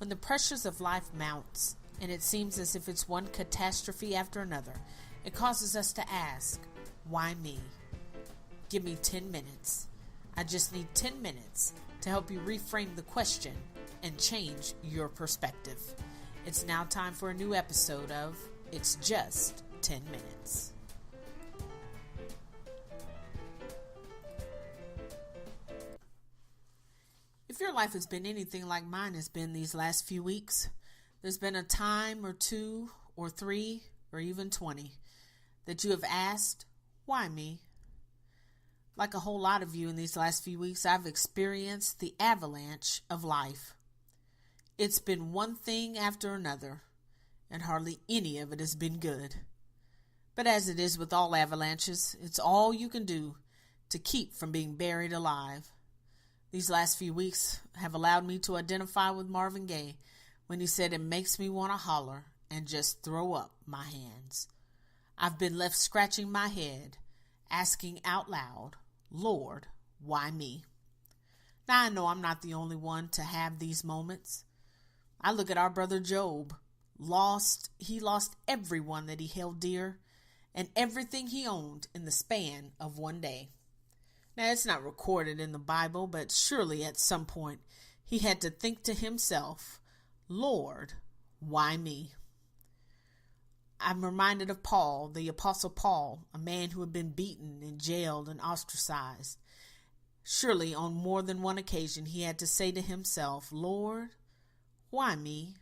When the pressures of life mounts, and it seems as if it's one catastrophe after another, it causes us to ask, why me? Give me 10 minutes. I just need 10 minutes to help you reframe the question and change your perspective. It's now time for a new episode of It's Just 10 Minutes. If your life has been anything like mine has been these last few weeks, there's been a time or two or three or even 20 that you have asked, why me? Like a whole lot of you in these last few weeks, I've experienced the avalanche of life. It's been one thing after another, and hardly any of it has been good. But as it is with all avalanches, it's all you can do to keep from being buried alive. These last few weeks have allowed me to identify with Marvin Gaye when he said it makes me want to holler and just throw up my hands. I've been left scratching my head, asking out loud, Lord, why me? Now I know I'm not the only one to have these moments. I look at our brother Job. He lost everyone that he held dear and everything he owned in the span of one day. Now, it's not recorded in the Bible, but surely at some point he had to think to himself, Lord, why me? I'm reminded of Paul, the Apostle Paul, a man who had been beaten and jailed and ostracized. Surely on more than one occasion he had to say to himself, Lord, why me?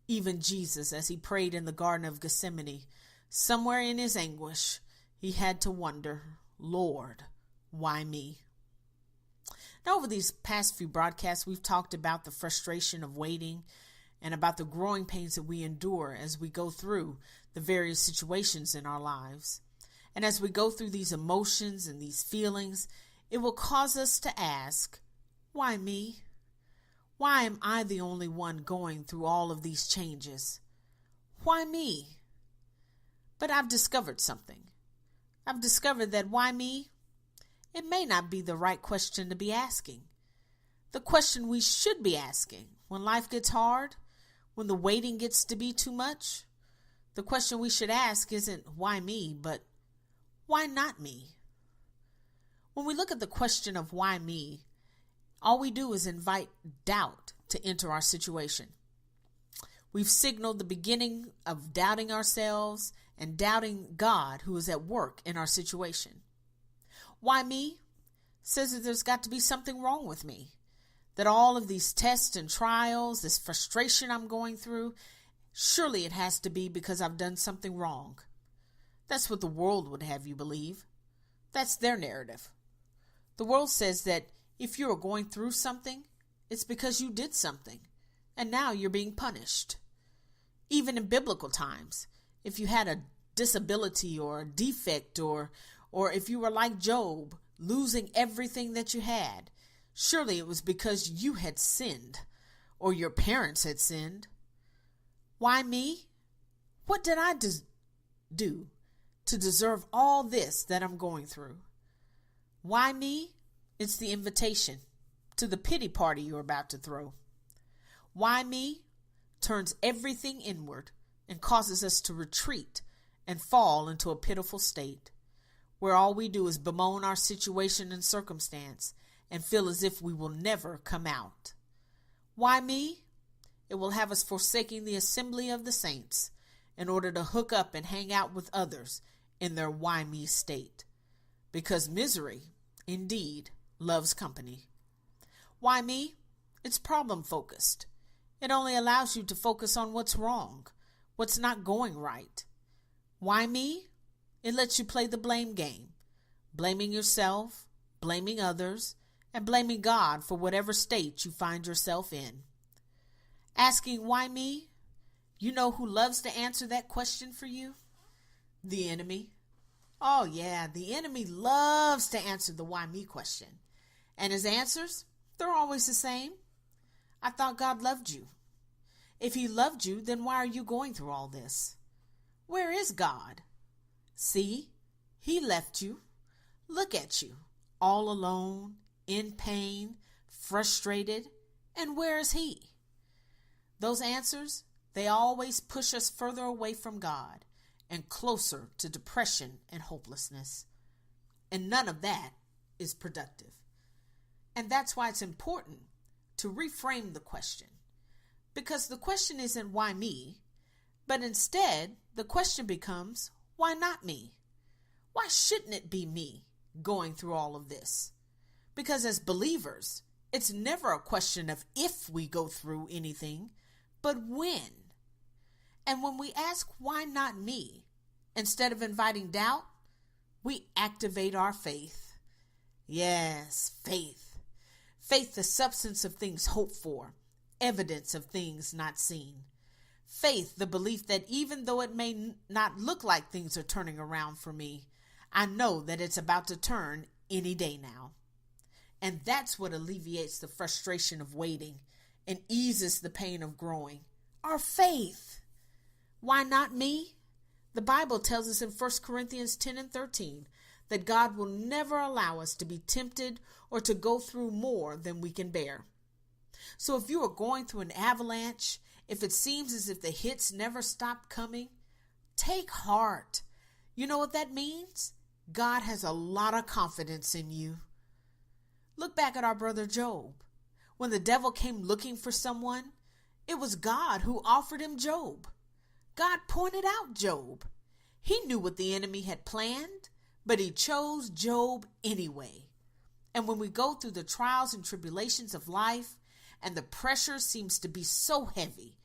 Even Jesus, as he prayed in the Garden of Gethsemane, somewhere in his anguish, he had to wonder, Lord, why me? Now, over these past few broadcasts, we've talked about the frustration of waiting and about the growing pains that we endure as we go through the various situations in our lives. And as we go through these emotions and these feelings, it will cause us to ask, why me? Why am I the only one going through all of these changes? Why me? But I've discovered something. I've discovered that why me? It may not be the right question to be asking. The question we should be asking when life gets hard, when the waiting gets to be too much, the question we should ask isn't why me, but why not me? When we look at the question of why me, all we do is invite doubt to enter our situation. We've signaled the beginning of doubting ourselves and doubting God who is at work in our situation. Why me? Says that there's got to be something wrong with me. That all of these tests and trials, this frustration I'm going through, surely it has to be because I've done something wrong. That's what the world would have you believe. That's their narrative. The world says that if you're going through something, it's because you did something, and now you're being punished. Even in biblical times, if you had a disability or a defect or if you were like Job, losing everything that you had, surely it was because you had sinned or your parents had sinned. Why me? What did I do to deserve all this that I'm going through? Why me? It's the invitation to the pity party you're about to throw. Why me? Turns everything inward and causes us to retreat and fall into a pitiful state, where all we do is bemoan our situation and circumstance and feel as if we will never come out. Why me? It will have us forsaking the assembly of the saints in order to hook up and hang out with others in their why me state. Because misery, indeed, loves company. Why me? It's problem focused. It only allows you to focus on what's wrong, what's not going right. Why me? It lets you play the blame game, blaming yourself, blaming others, and blaming God for whatever state you find yourself in. Asking why me? You know who loves to answer that question for you? The enemy. Oh yeah, the enemy loves to answer the why me question. And his answers, they're always the same. I thought God loved you. If he loved you, then why are you going through all this? Where is God? See, he left you. Look at you, all alone, in pain, frustrated. And where is he? Those answers, they always push us further away from God and closer to depression and hopelessness. And none of that is productive. And that's why it's important to reframe the question. Because the question isn't why me, but instead the question becomes, why not me? Why shouldn't it be me going through all of this? Because as believers, it's never a question of if we go through anything, but when. And when we ask, why not me, instead of inviting doubt, we activate our faith. Yes, faith. Faith, the substance of things hoped for, evidence of things not seen. Faith, the belief that even though it may not look like things are turning around for me, I know that it's about to turn any day now. And that's what alleviates the frustration of waiting and eases the pain of growing. Our faith. Why not me? The Bible tells us in 1 Corinthians 10 and 13 that God will never allow us to be tempted or to go through more than we can bear. So if you are going through an avalanche, if it seems as if the hits never stop coming, take heart. You know what that means? God has a lot of confidence in you. Look back at our brother Job. When the devil came looking for someone, it was God who offered him Job. God pointed out Job. He knew what the enemy had planned, but he chose Job anyway. And when we go through the trials and tribulations of life, and the pressure seems to be so heavy,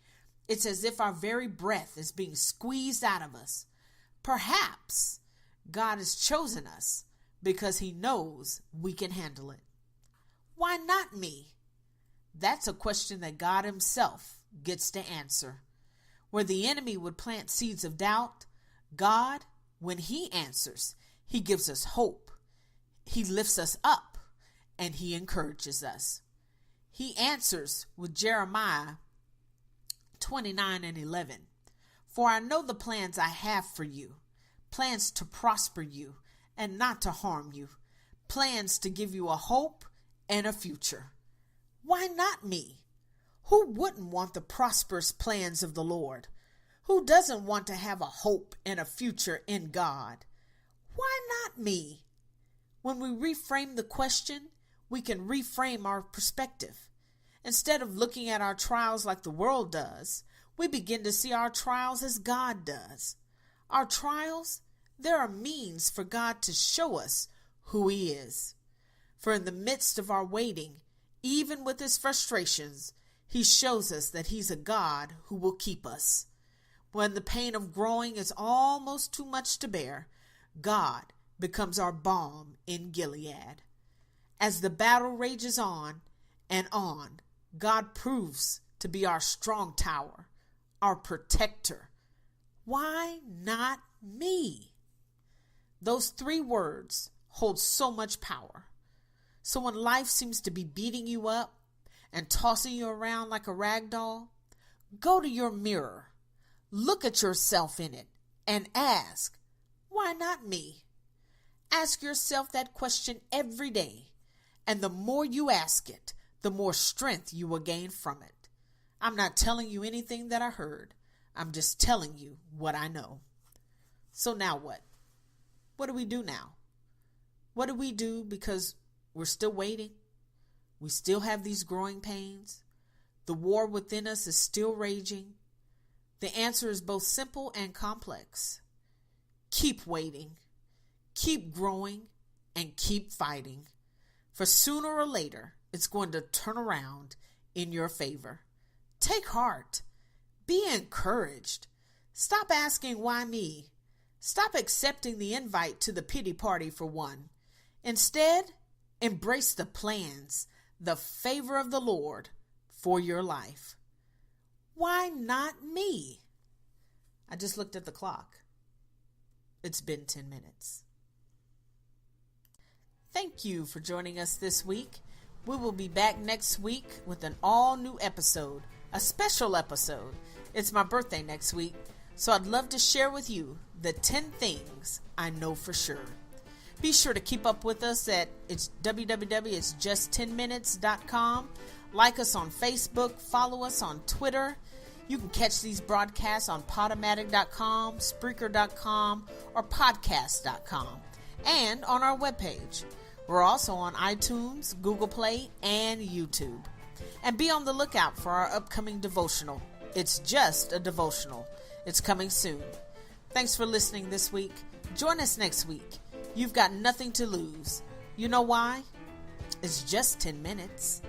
it's as if our very breath is being squeezed out of us. Perhaps God has chosen us because he knows we can handle it. Why not me? That's a question that God himself gets to answer. Where the enemy would plant seeds of doubt, God, when he answers, he gives us hope. He lifts us up and he encourages us. He answers with Jeremiah 29 and 11. For I know the plans I have for you, plans to prosper you and not to harm you, plans to give you a hope and a future. Why not me? Who wouldn't want the prosperous plans of the Lord? Who doesn't want to have a hope and a future in God? Why not me? When we reframe the question, we can reframe our perspective. Instead of looking at our trials like the world does, we begin to see our trials as God does. Our trials, they're a means for God to show us who he is. For in the midst of our waiting, even with his frustrations, he shows us that he's a God who will keep us. When the pain of growing is almost too much to bear, God becomes our balm in Gilead. As the battle rages on and on, God proves to be our strong tower, our protector. Why not me? Those three words hold so much power. So when life seems to be beating you up and tossing you around like a rag doll, go to your mirror, look at yourself in it, and ask, why not me? Ask yourself that question every day, and the more you ask it, the more strength you will gain from it. I'm not telling you anything that I heard. I'm just telling you what I know. So now what? What do we do now? What do we do because we're still waiting? We still have these growing pains. The war within us is still raging. The answer is both simple and complex. Keep waiting, keep growing, and keep fighting. For sooner or later, it's going to turn around in your favor. Take heart. Be encouraged. Stop asking why me. Stop accepting the invite to the pity party for one. Instead, embrace the plans, the favor of the Lord for your life. Why not me? I just looked at the clock. It's been 10 minutes. Thank you for joining us this week. We will be back next week with an all-new episode, a special episode. It's my birthday next week, so I'd love to share with you the 10 things I know for sure. Be sure to keep up with us at www.itsjust10minutes.com. Like us on Facebook, follow us on Twitter. You can catch these broadcasts on Podomatic.com, Spreaker.com, or Podcast.com, and on our webpage. We're also on iTunes, Google Play, and YouTube. And be on the lookout for our upcoming devotional. It's just a devotional. It's coming soon. Thanks for listening this week. Join us next week. You've got nothing to lose. You know why? It's just 10 minutes.